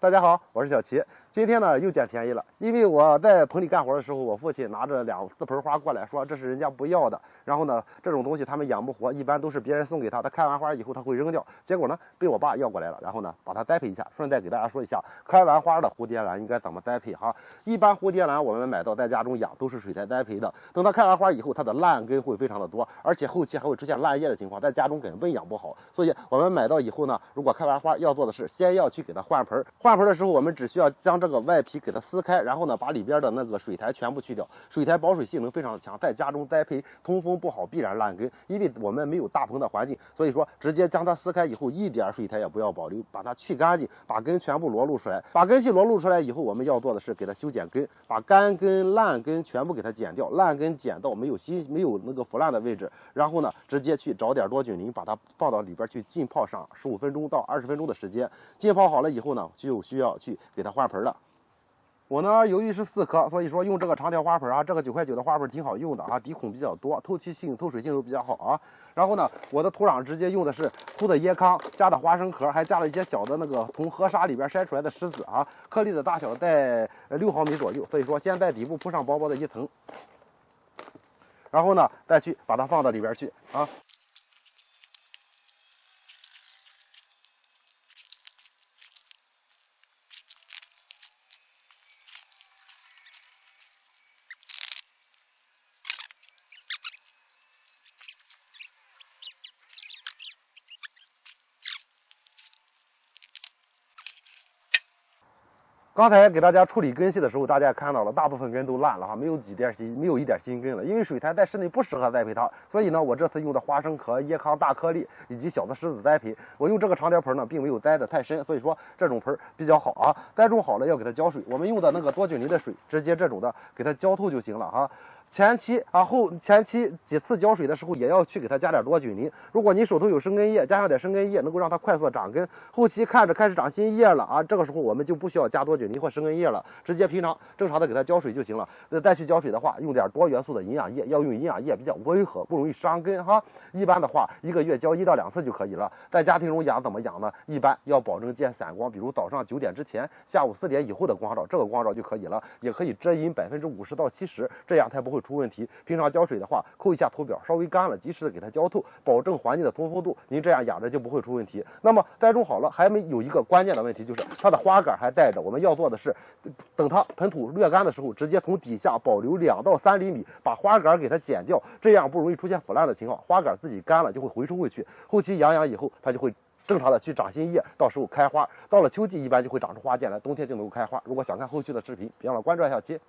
大家好，我是小齐。今天呢又捡便宜了，因为我在棚里干活的时候，我父亲拿着2、4盆花过来，说这是人家不要的。然后呢，这种东西他们养不活，一般都是别人送给他，他开完花以后他会扔掉。结果呢，被我爸要过来了，然后呢把它栽培一下。顺带给大家说一下，开完花的蝴蝶兰应该怎么栽培哈。一般蝴蝶兰我们买到在家中养都是水栽栽培的，等它开完花以后，它的烂根会非常的多，而且后期还会出现烂叶的情况，在家中根本养不好。所以我们买到以后呢，如果开完花要做的是，先要去给它换盆。换盆的时候，我们只需要将这个外皮给它撕开，然后呢把里边的那个水苔全部去掉。水苔保水性能非常的强，在家中栽培通风不好必然烂根，因为我们没有大棚的环境，所以说直接将它撕开以后，一点水苔也不要保留，把它去干净，把根全部裸露出来。把根系裸露出来以后，我们要做的是给它修剪根，把干根烂根全部给它剪掉，烂根剪到没有那个腐烂的位置，然后呢直接去找点多菌磷，把它放到里边去浸泡上15分钟到20分钟的时间。浸泡好了以后呢，就需要去给它换盆了。我呢，由于是4颗，所以说用这个长条花盆啊，这个9块9的花盆挺好用的啊，底孔比较多，透气性、透水性都比较好啊。然后呢，我的土壤直接用的是粗的椰糠，加的花生壳，还加了一些小的那个从河沙里边筛出来的石子啊，颗粒的大小在6毫米左右。所以说，先在底部铺上薄薄的一层，然后呢，再去把它放到里边去啊。刚才给大家处理根系的时候，大家也看到了，大部分根都烂了哈，没有一点新根了。因为水苔在室内不适合栽培它，所以呢，我这次用的花生壳、椰糠大颗粒以及小的石子栽培。我用这个长条盆呢，并没有栽得太深，所以说这种盆比较好啊。栽种好了要给它浇水，我们用的那个多菌磷的水，直接这种的给它浇透就行了哈。前期几次浇水的时候，也要去给它加点多菌磷。如果你手头有生根叶，加上点生根叶，能够让它快速长根。后期看着开始长新叶了啊，这个时候我们就不需要加多菌磷或生根叶了，直接平常正常的给它浇水就行了。再去浇水的话，用点多元素的营养液，要用营养液比较温和，不容易伤根哈。一般的话，1个月浇1到2次就可以了。在家庭中养怎么养呢？一般要保证见散光，比如早上9点之前，下午4点以后的光照，这个光照就可以了，也可以遮阴50%到70%，这样才不会出问题。平常浇水的话，扣一下图表，稍微干了，及时的给它浇透，保证环境的通风度，您这样养着就不会出问题。那么栽种好了，还有一个关键的问题，就是它的花杆还带着。我们要做的是，等它盆土略干的时候，直接从底下保留2到3厘米，把花杆给它剪掉，这样不容易出现腐烂的情况。花杆自己干了就会回收回去，后期养以后，它就会正常的去长新叶，到时候开花。到了秋季一般就会长出花剑来，冬天就能够开花。如果想看后续的视频，别忘了关注小齐。